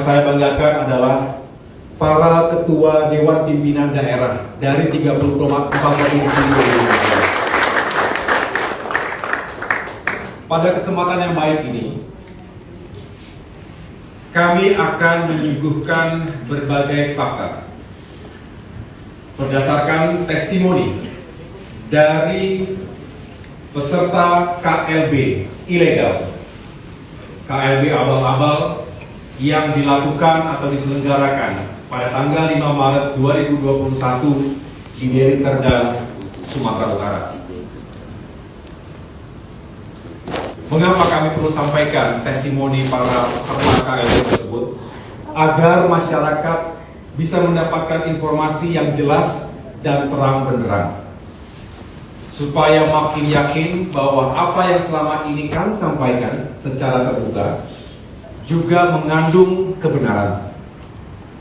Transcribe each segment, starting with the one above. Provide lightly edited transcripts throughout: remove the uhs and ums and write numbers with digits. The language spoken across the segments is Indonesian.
saya banggakan adalah para ketua Dewan Pimpinan Daerah dari 34 provinsi Indonesia. Pada kesempatan yang baik ini, kami akan menyuguhkan berbagai fakta berdasarkan testimoni dari peserta KLB ilegal, KLB abal-abal yang dilakukan atau diselenggarakan pada tanggal 5 Maret 2021 di Deli Serdang, Sumatera Utara. Mengapa kami perlu sampaikan testimoni para peserta KLB tersebut? Agar masyarakat bisa mendapatkan informasi yang jelas dan terang benderang, supaya makin yakin bahwa apa yang selama ini kami sampaikan secara terbuka juga mengandung kebenaran,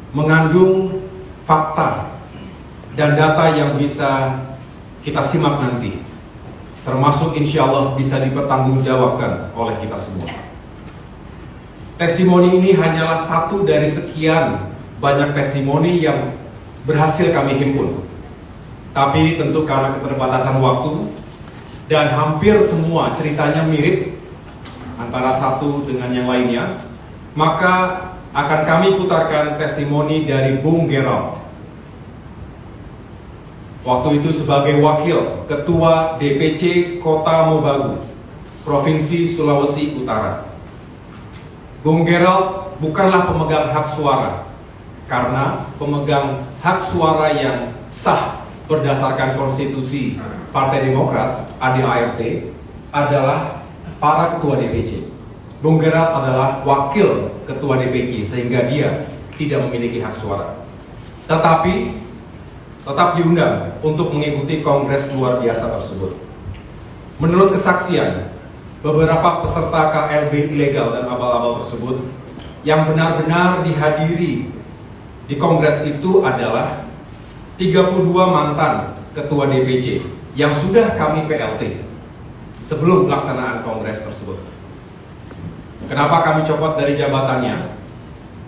mengandung fakta dan data yang bisa kita simak nanti, termasuk insya Allah bisa dipertanggungjawabkan oleh kita semua. Testimoni ini hanyalah satu dari sekian banyak testimoni yang berhasil kami himpun. Tapi tentu karena keterbatasan waktu dan hampir semua ceritanya mirip antara satu dengan yang lainnya, maka akan kami putarkan testimoni dari Bung Gerald. Waktu itu sebagai wakil Ketua DPC Kota Mobagu, Provinsi Sulawesi Utara. Bung Gerald bukanlah pemegang hak suara, karena pemegang hak suara yang sah berdasarkan konstitusi Partai Demokrat (ADART) adalah para ketua DPC. Bung Gerald adalah wakil ketua DPC sehingga dia tidak memiliki hak suara. Tetapi tetap diundang untuk mengikuti kongres luar biasa tersebut. Menurut kesaksian beberapa peserta KLB ilegal dan abal-abal tersebut, yang benar-benar dihadiri di kongres itu adalah 32 mantan ketua DPC yang sudah kami PLT sebelum pelaksanaan kongres tersebut. Kenapa kami copot dari jabatannya?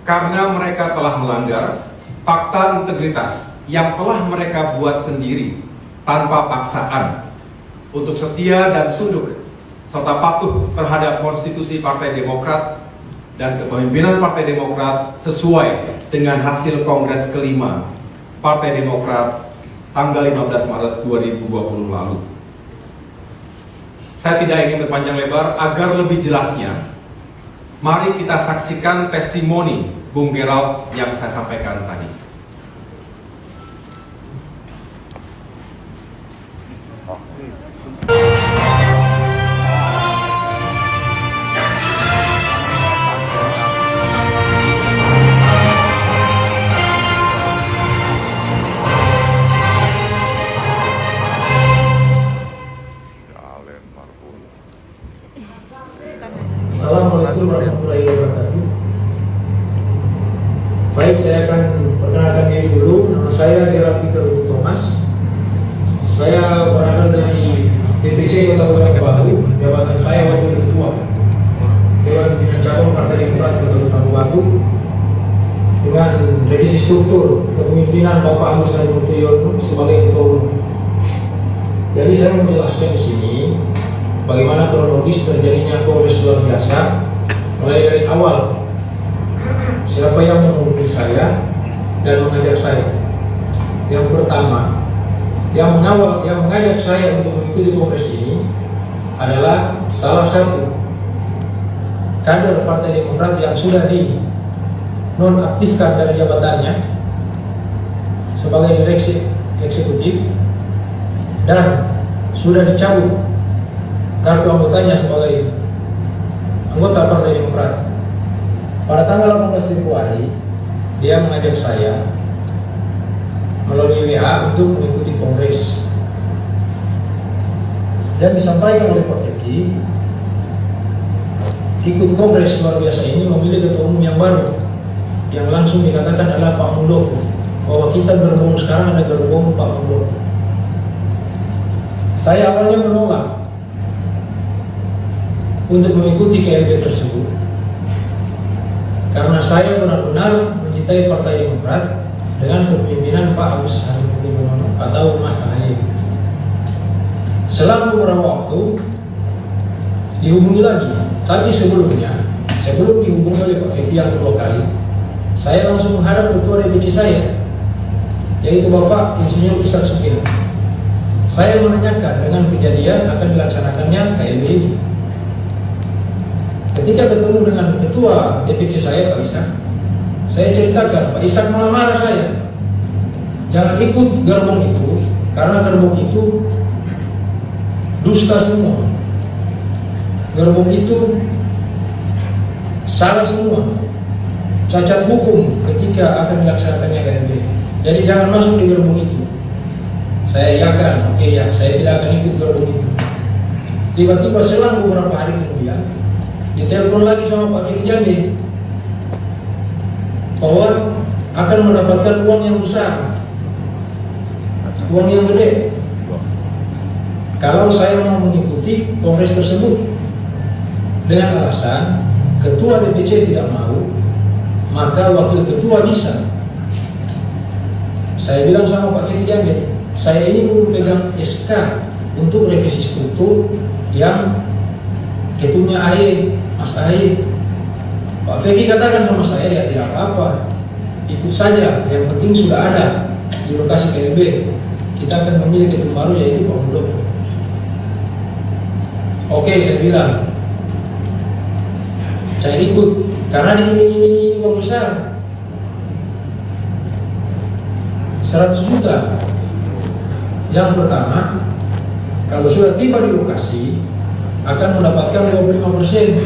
Karena mereka telah melanggar fakta integritas yang telah mereka buat sendiri tanpa paksaan untuk setia dan tunduk serta patuh terhadap konstitusi Partai Demokrat dan kepemimpinan Partai Demokrat sesuai dengan hasil Kongres kelima Partai Demokrat tanggal 15 Maret 2020 lalu. Saya tidak ingin berpanjang lebar, agar lebih jelasnya, mari kita saksikan testimoni Bung Gerald yang saya sampaikan tadi. Assalamualaikum warahmatullahi wabarakatuh. Baik, saya akan perkenalkan diri dulu. Nama saya Gerald Peter Thomas. Saya berasal dari DPC Kota Mobagu. Jabatan saya wakil ketua Dewan Pimpinan Cabang Partai Demokrat Kota Mobagu. Dengan revisi struktur kepemimpinan Bapak Agus Harimurti sebagai ketua umum. Jadi saya menjelaskan di sini bagaimana kronologis terjadinya kongres luar biasa, mulai dari awal siapa yang menghubungi saya dan mengajak saya. Yang pertama, yang mengajak saya untuk mengikuti kongres ini adalah salah satu kader Partai Demokrat yang sudah dinonaktifkan dari jabatannya sebagai direksi eksekutif dan sudah dicabut kartu anggotanya sebagai anggota Partai Demokrat. Pada tanggal 18 Februari, dia mengajak saya melalui WA untuk mengikuti kongres. Dan disampaikan oleh Pak Feki, ikut kongres luar biasa ini memilih ketua umum yang baru, yang langsung dikatakan adalah Pak Muldoko, bahwa kita gerbong sekarang ada gerbong Pak Muldoko. Saya awalnya menolak untuk mengikuti KLB tersebut karena saya benar-benar mencintai Partai Demokrat dengan kepemimpinan Pak Agus Harimurti Yudhoyono atau Mas Ahaye. Selang beberapa waktu dihubungi lagi, tapi sebelum dihubungi oleh Pak Fethi yang kedua kali, saya langsung menghadap ketua DPC saya, yaitu Bapak Insinyur Ishak Sukino. Saya menanyakan dengan kejadian akan dilaksanakannya KLB ini. Ketika ketemu dengan ketua DPC saya, Pak Ishak, saya ceritakan, Pak Ishak malah marah saya. Jangan ikut gerbong itu, karena gerbong itu dusta semua. Gerbong itu salah semua, cacat hukum ketika akan dilaksanakannya KLB. Jadi jangan masuk di gerbong itu. Saya iakan, oke ya, saya tidak akan ikut gerbong itu. Tiba-tiba selang beberapa hari kemudian, ditelepon lagi sama Pak Fethi Jande bahwa akan mendapatkan uang yang besar, uang yang gede, kalau saya mau mengikuti kongres tersebut. Dengan alasan ketua DPC tidak mau, maka wakil ketua bisa. Saya bilang sama Pak Fethi Jande, saya ini belum pegang SK untuk revisi struktur yang ketumnya Ahaye, Mas Ahaye. Pak Fethi katakan sama saya, ya tidak apa-apa, ikut saja, yang penting sudah ada di lokasi KLB. Kita akan memilih ketum baru, yaitu Pak Muldoko. Oke, saya bilang, saya ikut karena ini uang besar, 100 juta. Yang pertama, kalau sudah tiba di lokasi akan mendapatkan 25%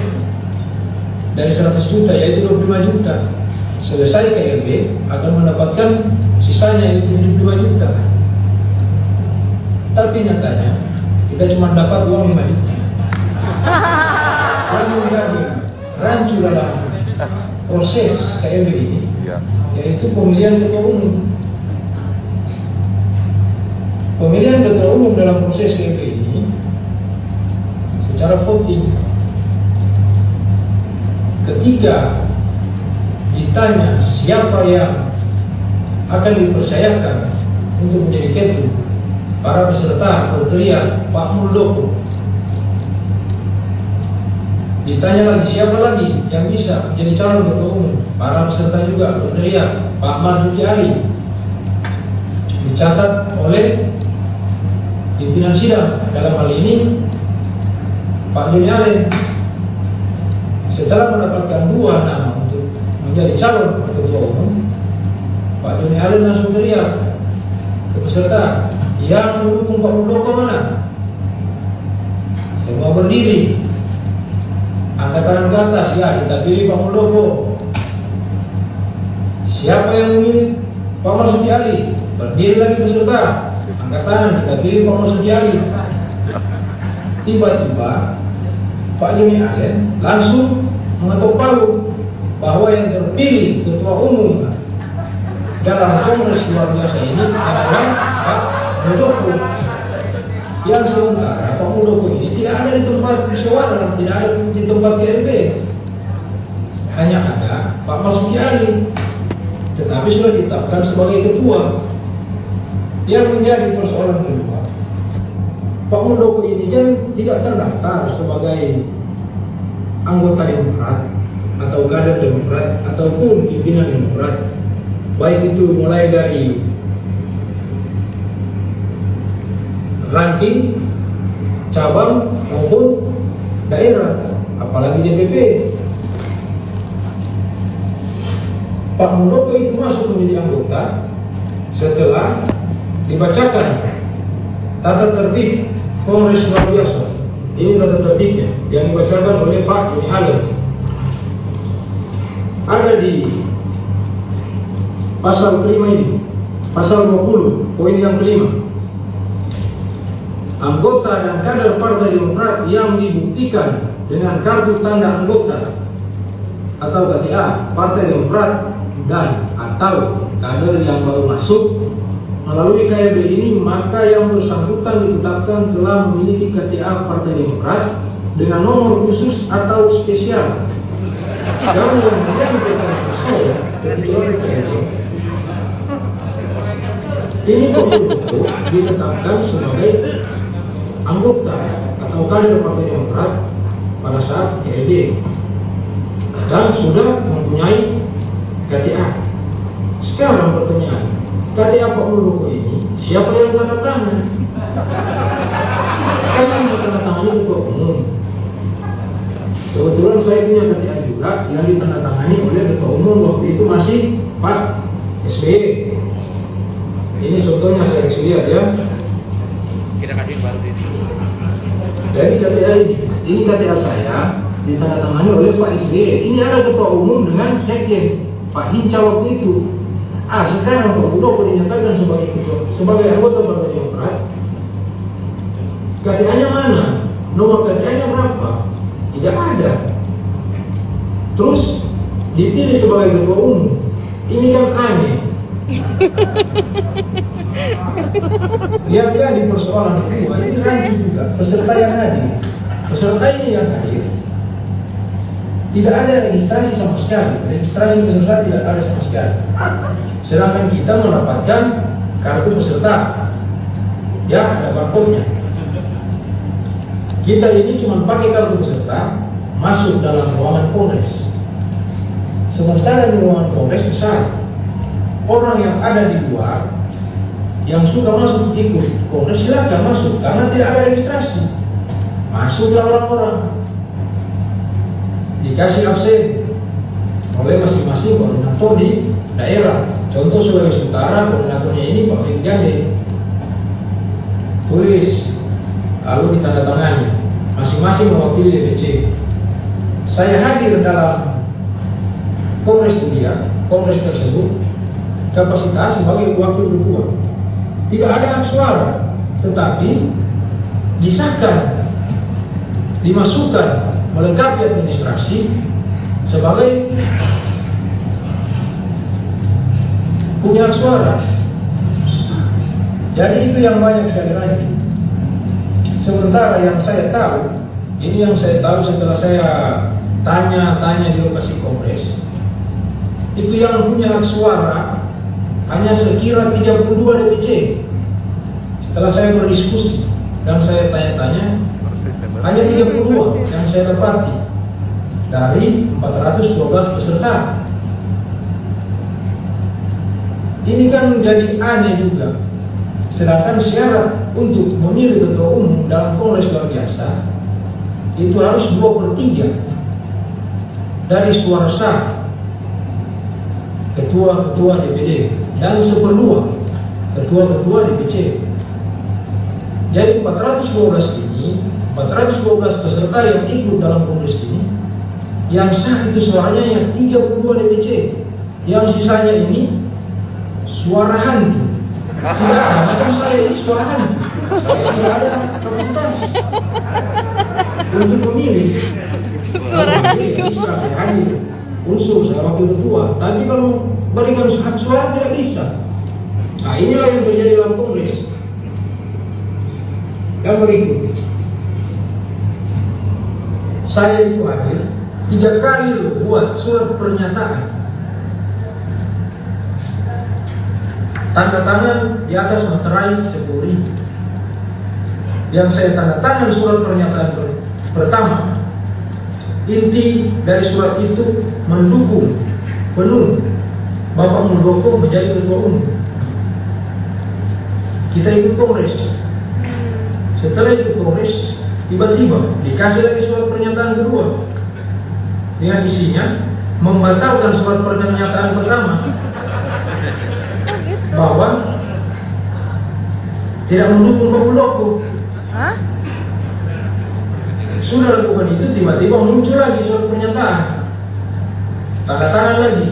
dari 100 juta, yaitu 25 juta. Selesai KLB akan mendapatkan sisanya, yaitu 75 juta. Tapi nyatanya kita cuma dapat uang 5 juta. Yang menjadi rancu dalam proses KLB ini, yaitu pemilihan ketua umum. Pemilihan ketua umum dalam proses KLB ini secara voting, ketika ditanya siapa yang akan dipercayakan untuk menjadi ketum, para peserta berteriak Pak Muldoko. Ditanya lagi siapa lagi yang bisa menjadi calon ketua umum, para peserta juga berteriak Pak Marzuki Ali. Dicatat oleh pimpinan sidang, dalam hal ini Pak Joni Allen. Setelah mendapatkan 2 nama untuk menjadi calon ketua umum, Pak Joni Allen langsung teriak ke peserta, yang mendukung Pak Muldoko mana? Semua berdiri, angkat tangan ke atas, ya kita pilih Pak Muldoko. Siapa yang memilih Pak Marzuki Ali? Berdiri lagi peserta, angkat tangan, kita pilih Pak Marzuki Ali. Tiba-tiba Pak Joni Allen langsung mengetuk palu bahwa yang terpilih ketua umum dalam kongres luar biasa ini adalah Pak Muldoko. Yang sementara Pak Muldoko ini tidak ada di tempat musyawarah, tidak ada di tempat KLB, hanya ada Pak Marzuki Ali, tetapi sudah ditetapkan sebagai ketua. Yang menjadi persoalan kedua, Pak Muldoko ini kan tidak terdaftar sebagai anggota Demokrat atau kader Demokrat ataupun pimpinan Demokrat, baik itu mulai dari ranking, cabang maupun daerah, apalagi DPP. Pak Muldoko itu masuk menjadi anggota setelah dibacakan tata tertib Kongres luar biasa. Ini tata tertibnya yang dibacakan oleh Pak Joni Allen. Ada di pasal kelima ini, pasal 20, poin yang kelima. Anggota dan kader Partai Demokrat yang dibuktikan dengan kartu tanda anggota atau KTA Partai Demokrat dan atau kader yang baru masuk melalui KLB ini, maka yang bersangkutan ditetapkan telah memiliki KTA Partai Demokrat dengan nomor khusus atau spesial. Kalau yang menjadi saya ketika itu ini Pak Muldoko ditetapkan sebagai anggota atau kader Partai Demokrat pada saat KLD dan sudah mempunyai KTA. Sekarang pertanyaan, KTA Pak Muldoko ini siapa yang tanda tangan? Kan yang tanda tangannya ketua umum. Kebetulan saya punya KTA juga yang ditandatangani oleh ketua umum waktu itu masih Pak SBY. Ini contohnya saya kasih lihat ya. Kita kasih baru ini. Dari KTA ini KTA saya ditandatangani oleh Pak SBY. Ini ada ketua umum dengan sekjen Pak Hinca waktu itu. Sekarang Pak Muldoko dinyatakan sebagai anggota Partai Demokrat. KTA-nya mana? Nomor KTA-nya berapa? Tidak ada. Terus dipilih sebagai ketua umum. Ini kan aneh. Yang jadi persoalan kedua ini rancu juga peserta yang hadir. Peserta ini yang hadir tidak ada registrasi sama sekali. Registrasi peserta tidak ada sama sekali. Sedangkan kita mendapatkan kartu peserta yang ada barcode-nya. Kita ini cuma pakai kartu peserta masuk dalam ruangan kongres. Sementara di ruangan kongres besar, orang yang ada di luar yang suka masuk ikut kongres silakan masuk karena tidak ada registrasi. Masuklah orang-orang, dikasih absen oleh masing-masing koordinator di daerah. Contoh Sulawesi Utara, koordinatornya ini Pak Fikgande. Tulis, lalu ditandatangani. Masing-masing mewakili DPC. Saya hadir dalam kongres dia, kongres tersebut, kapasitas sebagai wakil ketua. Tidak ada hak suara, tetapi disahkan, dimasukkan melengkapi administrasi sebagai punya hak suara. Jadi itu yang banyak sekali lagi. Sementara yang saya tahu, ini yang saya tahu setelah saya tanya-tanya di lokasi kongres, itu yang punya hak suara hanya sekira 32 DPC. Setelah saya berdiskusi dan saya tanya-tanya, hanya 32 yang saya dapati dari 412 peserta. Ini kan jadi aneh juga. Sedangkan syarat untuk memilih ketua umum dalam kongres luar biasa itu harus 2/3 dari suara sah ketua-ketua DPD dan 1/2 ketua-ketua DPC. Jadi 412 ini, 412 peserta yang ikut dalam kongres ini, yang sah itu suaranya yang 32 DPC, yang sisanya ini suara hantu. Tidak ada, macam saya ini suara hantu. Saya tidak ada kapasitas untuk memilih. Suara hantu. Bisa saya hadir, unsur saya wakil ketua, tapi kalau berikan hak suara tidak bisa. Nah inilah yang terjadi dalam kongres. Yang berikut, saya itu hadir 3 kali buat surat pernyataan. Tanda tangan di atas materai 10.000. Yang saya tanda tangan surat pernyataan pertama, inti dari surat itu mendukung penuh Bapak Muldoko menjadi ketua umum. Kita ikut kongres. Setelah ikut kongres, tiba-tiba dikasih lagi surat pernyataan kedua dengan isinya membatalkan surat pernyataan pertama bahwa tidak mendukung Pak Muldoko. Hah? Sudah lakukan itu, tiba-tiba muncul lagi surat pernyataan, tanda tangan lagi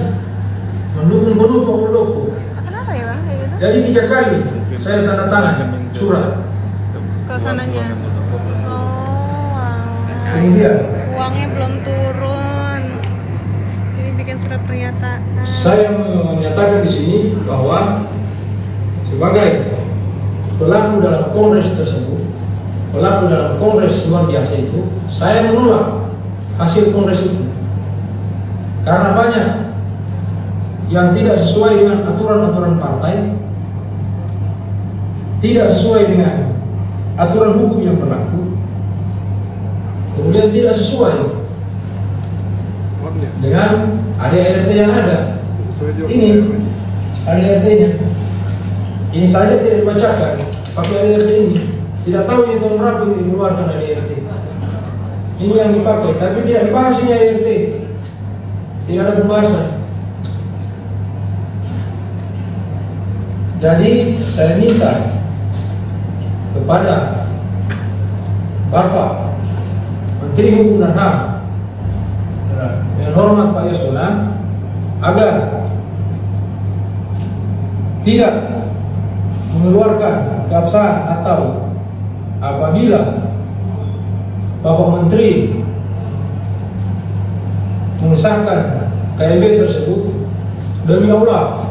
mendukung penuh Pak Muldoko. Kenapa ya Bang kayak gitu? Jadi 3 kali saya tanda tangan surat. Ke sananya. Oh, wow. Kemudian Uangnya belum turun. Jadi bikin surat pernyataan. saya menyatakan di sini bahwa sebagai pelaku dalam kongres tersebut, pelaku dalam kongres luar biasa itu, saya menolak hasil kongres itu karena banyak yang tidak sesuai dengan aturan-aturan partai, tidak sesuai dengan aturan hukum yang berlaku, kemudian tidak sesuai dengan ADART yang ada. Ini ADART-nya, ini saja tidak dibacakan pakai ADART ini. Tidak tahu ini tahun berapa ini dikeluarkan ADART. Ini yang dipakai, tapi tidak dibahas ini ADART. Tidak ada pembahasan. Jadi saya minta kepada Bapak Menteri Hukum dan HAM dengan hormat Pak Yasona agar tidak mengeluarkan keabsahan atau apabila Bapak Menteri mengesahkan KLB tersebut, demi Allah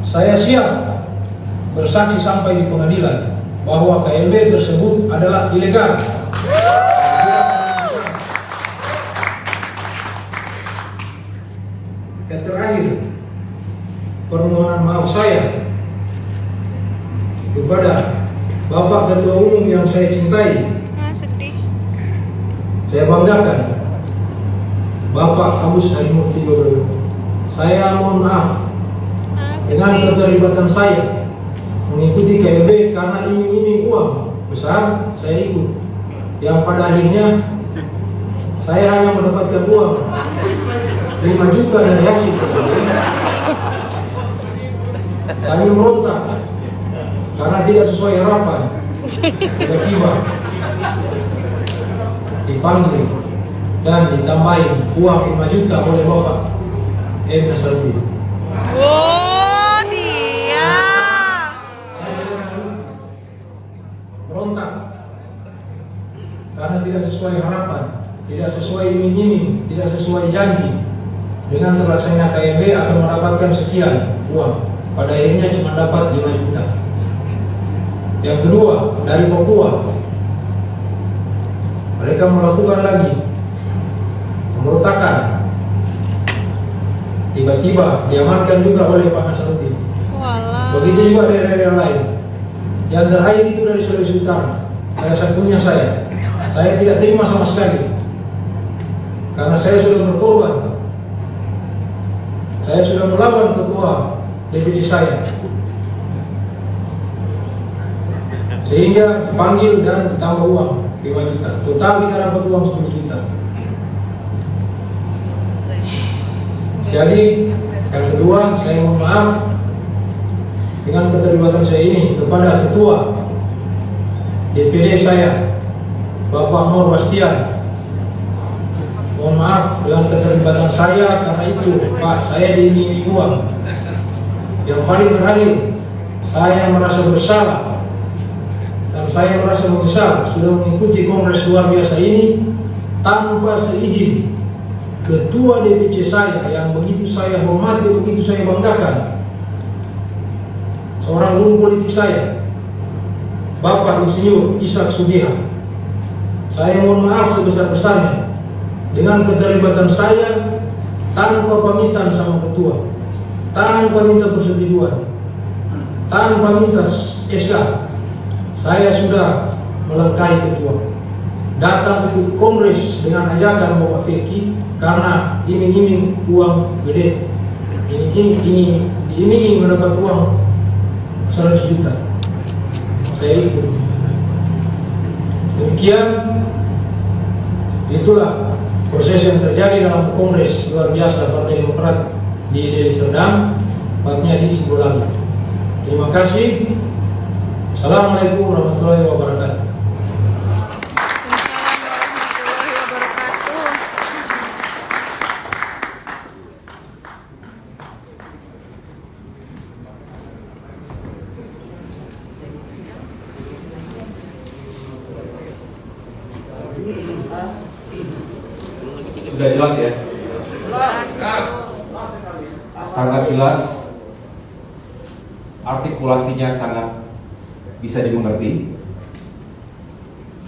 saya siap bersaksi sampai di pengadilan bahwa KLB tersebut adalah ilegal. Yang terakhir, permohonan maaf saya kepada Bapak Ketua Umum yang saya cintai, Sedih. saya banggakan, Bapak Agus Harimurti Yudhoyono. Saya mohon maaf dengan keterlibatan saya mengikuti KLB karena iming-iming uang besar, saya ikut. Yang pada akhirnya saya hanya mendapatkan uang 5 juta dari hasil KLB. Kami merontak karena tidak sesuai harapan. Tiba-tiba dipanggil dan ditambahin uang 5 juta oleh Bapak M. Nasaruddin. Oh, dia. Berontak karena tidak sesuai harapan, tidak sesuai iming-iming, tidak sesuai janji. Dengan terlaksananya KLB akan mendapatkan sekian uang, pada akhirnya cuma dapat 5 juta. Yang kedua, dari Papua mereka melakukan lagi pemberontakan, tiba-tiba diamankan juga oleh Pak Nasaruddin. Walah. Begitu juga dari daerah lain. Yang terakhir itu dari Sulawesi Utara, salah satunya saya tidak terima sama sekali karena saya sudah berkorban. Saya sudah melawan ketua DPC saya, sehingga dipanggil dan ditambah uang 5 juta. Total kita dapat uang 10 juta. Jadi yang kedua, saya mohon maaf dengan keterlibatan saya ini kepada ketua DPD saya, Bapak Nur Bastian. Mohon maaf dengan keterlibatan saya karena itu, Pak, saya diiming-iming uang. Yang paling terakhir, saya merasa bersalah dan saya merasa menyesal sudah mengikuti kongres luar biasa ini tanpa seizin ketua DPC saya yang begitu saya hormati, begitu saya banggakan, seorang guru politik saya, Bapak Insinyur Ishak Sudiha. Saya mohon maaf sebesar-besarnya dengan keterlibatan saya tanpa pamitan sama ketua, tanpa minta persetujuan, tanpa minta SK. Saya sudah melangkahi ketua, datang ikut kongres dengan ajakan Bapak Feki karena iming-iming uang gede, diiming mendapat uang 100 juta. Saya ikut. Demikian, itulah proses yang terjadi dalam kongres luar biasa Partai Demokrat di Deli Serdang, tepatnya di Sibolali. Terima kasih. Assalamualaikum warahmatullahi wabarakatuh. Sudah jelas ya? Sangat jelas, artikulasinya sangat bisa dimengerti,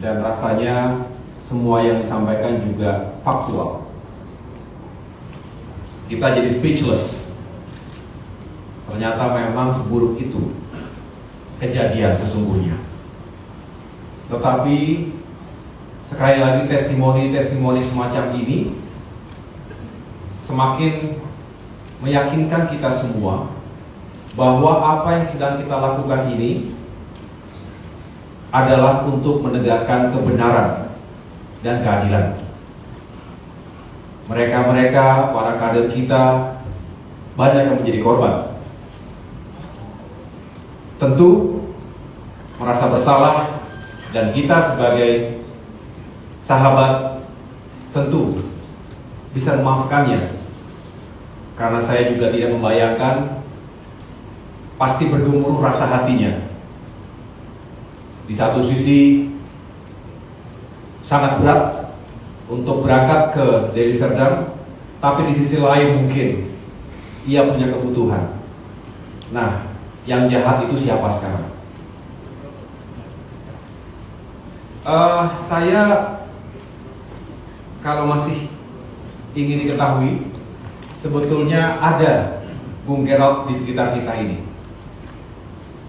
dan rasanya semua yang disampaikan juga faktual. Kita jadi speechless Ternyata memang seburuk itu kejadian sesungguhnya. Tetapi sekali lagi testimoni-testimoni semacam ini semakin meyakinkan kita semua bahwa apa yang sedang kita lakukan ini adalah untuk menegakkan kebenaran dan keadilan. Mereka-mereka, para kader kita, banyak yang menjadi korban. Tentu merasa bersalah, dan kita sebagai sahabat tentu bisa memaafkannya. Karena saya juga tidak membayangkan, pasti bergemuruh rasa hatinya. Di satu sisi sangat berat untuk berangkat ke Deli Serdang, tapi di sisi lain mungkin ia punya kebutuhan. Nah, yang jahat itu siapa sekarang? Saya kalau masih ingin diketahui, sebetulnya ada Bung Gerald di sekitar kita ini.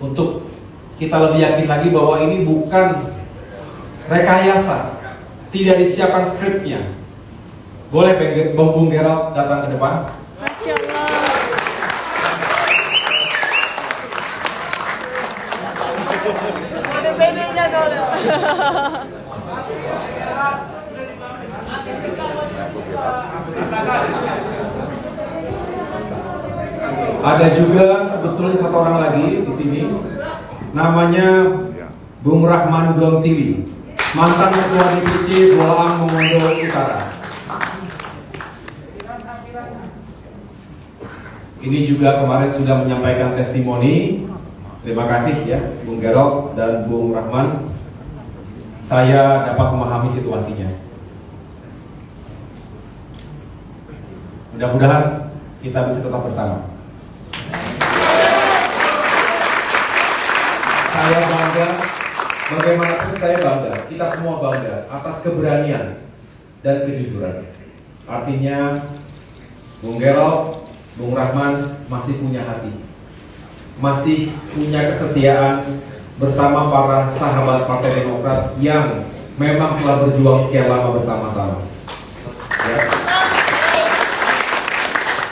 Untuk kita lebih yakin lagi bahwa ini bukan rekayasa, tidak disiapkan skripnya. Boleh Bung Gerald datang ke depan? Masya Allah. Ada bedanya kalau. Ada juga sebetulnya satu orang lagi di sini, namanya Bung Rahman Dontili, mantan Ketua DPC Bolaang Mongondo Utara. Ini juga kemarin sudah menyampaikan testimoni. Terima kasih ya Bung Gerald dan Bung Rahman. Saya dapat memahami situasinya. Mudah-mudahan kita bisa tetap bersama. Saya bangga, bagaimanapun saya bangga, kita semua bangga atas keberanian dan kejujuran. Artinya Bung Gerald, Bung Rahman masih punya hati, masih punya kesetiaan bersama para sahabat Partai Demokrat yang memang telah berjuang sekian lama bersama-sama. Ya.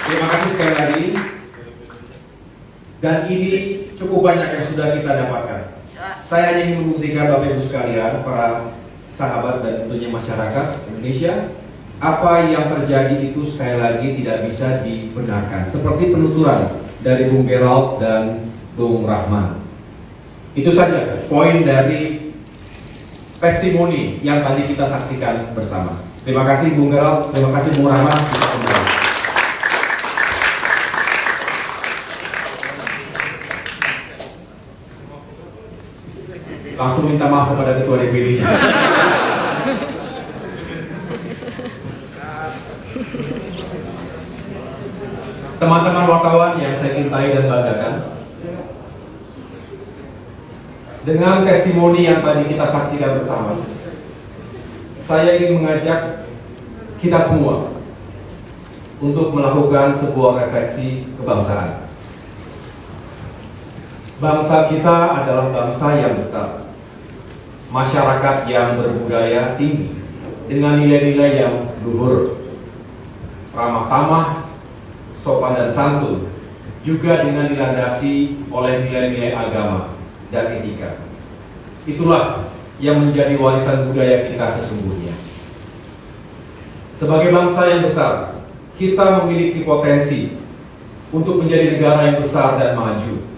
Terima kasih sekali lagi. Dan ini cukup banyak yang sudah kita dapatkan. Saya hanya ingin membuktikan Bapak Ibu sekalian, para sahabat dan tentunya masyarakat Indonesia, apa yang terjadi itu sekali lagi tidak bisa dibenarkan. Seperti penuturan dari Bung Gerald dan Bung Rahman. Itu saja poin dari testimoni yang tadi kita saksikan bersama. Terima kasih Bung Gerald, terima kasih Bung Rahman. Kita kembali. Langsung minta maaf kepada Ketua DPD-nya. Teman-teman wartawan yang saya cintai dan banggakan, dengan testimoni yang tadi kita saksikan bersama, saya ingin mengajak kita semua untuk melakukan sebuah refleksi kebangsaan. Bangsa kita adalah bangsa yang besar, masyarakat yang berbudaya tinggi, dengan nilai-nilai yang luhur, ramah tamah, sopan dan santun, juga dengan dilandasi oleh nilai-nilai agama dan etika. Itulah yang menjadi warisan budaya kita sesungguhnya. Sebagai bangsa yang besar, kita memiliki potensi untuk menjadi negara yang besar dan maju.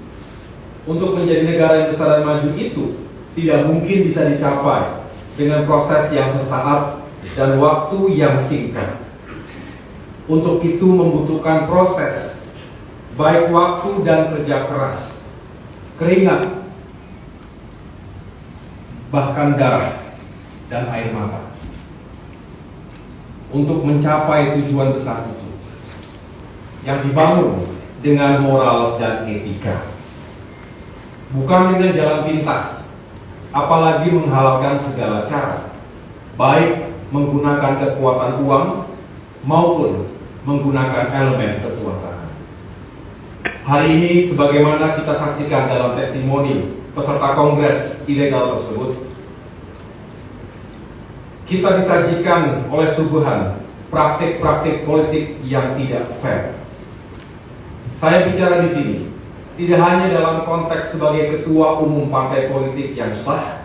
Untuk menjadi negara yang besar dan maju itu tidak mungkin bisa dicapai dengan proses yang sesaat dan waktu yang singkat. Untuk itu membutuhkan proses, baik waktu dan kerja keras, keringat, bahkan darah dan air mata, untuk mencapai tujuan besar itu yang dibangun dengan moral dan etika, bukan dengan jalan pintas, apalagi menghalalkan segala cara, baik menggunakan kekuatan uang maupun menggunakan elemen kekuasaan. Hari ini sebagaimana kita saksikan dalam testimoni peserta kongres ilegal tersebut, kita disajikan oleh suguhan praktik-praktik politik yang tidak fair. Saya bicara di sini tidak hanya dalam konteks sebagai ketua umum partai politik yang sah,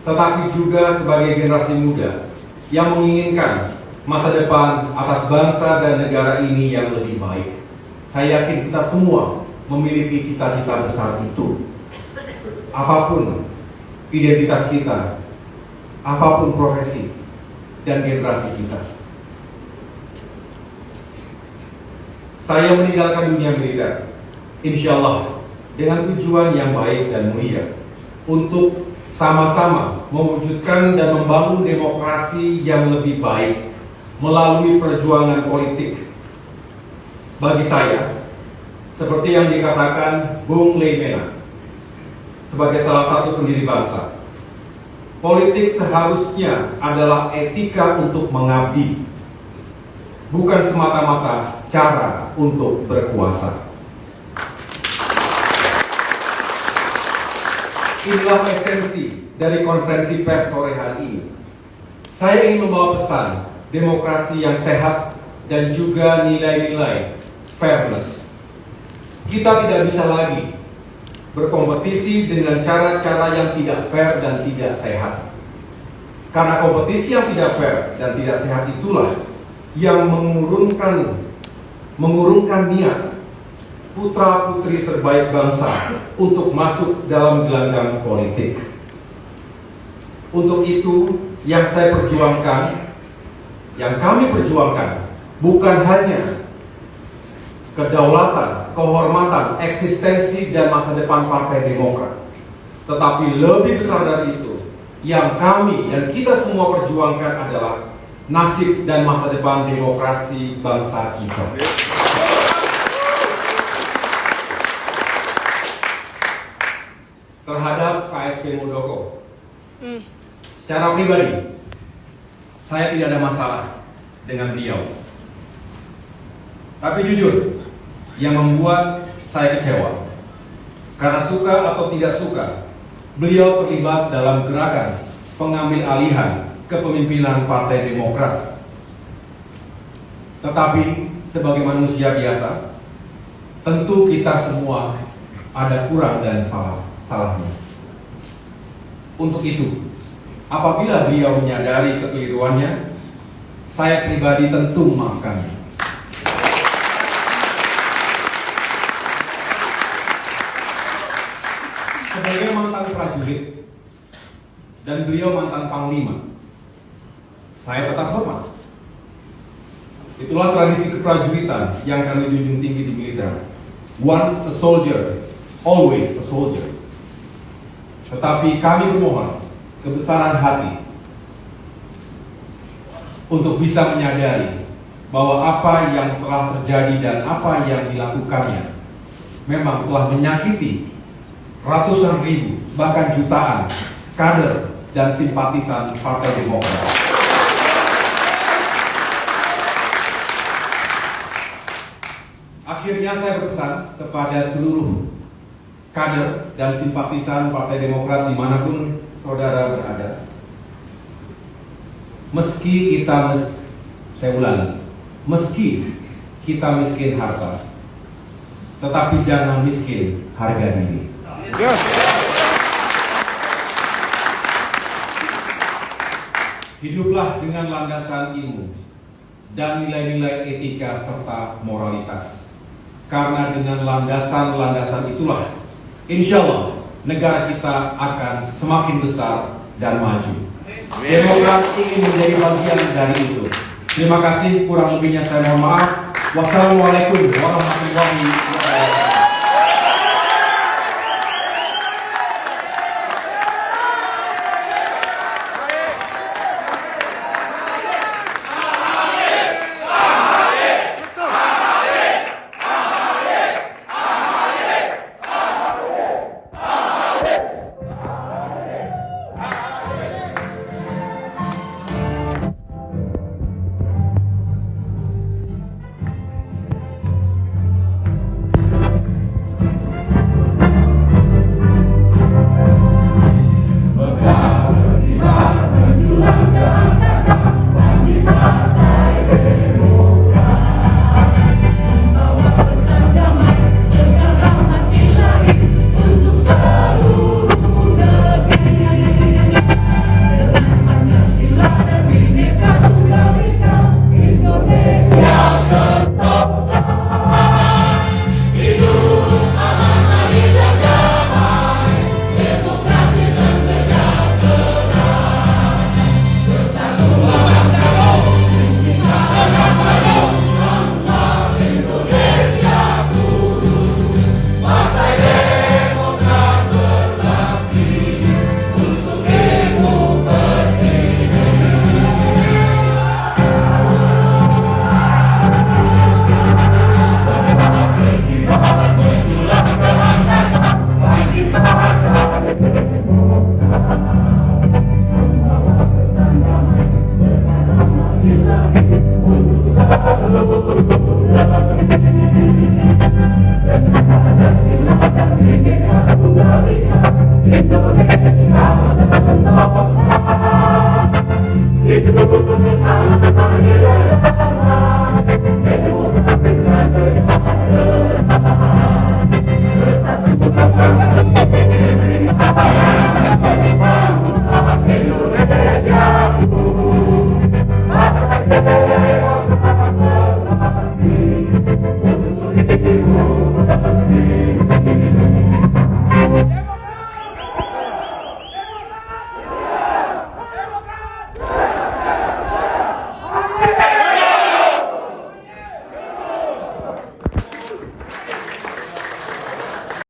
tetapi juga sebagai generasi muda yang menginginkan masa depan atas bangsa dan negara ini yang lebih baik. Saya yakin kita semua memiliki cita-cita besar itu. Apapun identitas kita, apapun profesi dan generasi kita. Saya meninggalkan dunia militer, insya Allah dengan tujuan yang baik dan mulia, untuk sama-sama mewujudkan dan membangun demokrasi yang lebih baik melalui perjuangan politik. Bagi saya, seperti yang dikatakan Bung Leimena sebagai salah satu pendiri bangsa, politik seharusnya adalah etika untuk mengabdi, bukan semata-mata cara untuk berkuasa. Inilah esensi dari konferensi pers sore hari ini. Saya ingin membawa pesan demokrasi yang sehat dan juga nilai-nilai fairness. Kita tidak bisa lagi berkompetisi dengan cara-cara yang tidak fair dan tidak sehat. Karena kompetisi yang tidak fair dan tidak sehat itulah yang mengurungkan niat putra-putri terbaik bangsa untuk masuk dalam gelanggang politik. Untuk itu yang saya perjuangkan, yang kami perjuangkan, bukan hanya kedaulatan, kehormatan, eksistensi dan masa depan Partai Demokrat, tetapi lebih besar dari itu, yang kami dan kita semua perjuangkan adalah nasib dan masa depan demokrasi bangsa kita. Terhadap KSP Muldoko, secara pribadi, saya tidak ada masalah dengan beliau. Tapi jujur, yang membuat saya kecewa, karena suka atau tidak suka, beliau terlibat dalam gerakan pengambil alihan kepemimpinan Partai Demokrat. Tetapi sebagai manusia biasa, tentu kita semua ada kurang dan salahnya. Untuk itu, apabila beliau menyadari kekeliruannya, saya pribadi tentu memaafkannya. Sebagai mantan prajurit dan beliau mantan panglima, saya tetap hormat. Itulah tradisi keprajuritan yang kami junjung tinggi di militer. Once a soldier, always a soldier. Tetapi kami bermohon kebesaran hati untuk bisa menyadari bahwa apa yang telah terjadi dan apa yang dilakukannya memang telah menyakiti ratusan ribu, bahkan jutaan kader dan simpatisan Partai Demokrat. Akhirnya saya berpesan kepada seluruh kader dan simpatisan Partai Demokrat dimanapun saudara berada. Meski kita saya ulangi, meski kita miskin harta, tetapi jangan miskin harga diri. Hiduplah dengan landasan ilmu dan nilai-nilai etika serta moralitas. Karena dengan landasan-landasan itulah, insya Allah negara kita akan semakin besar dan maju. Demokrat ingin menjadi bagian dari itu. Terima kasih, kurang lebihnya saya mohon maaf. Wassalamualaikum warahmatullahi wabarakatuh. Demokrasi.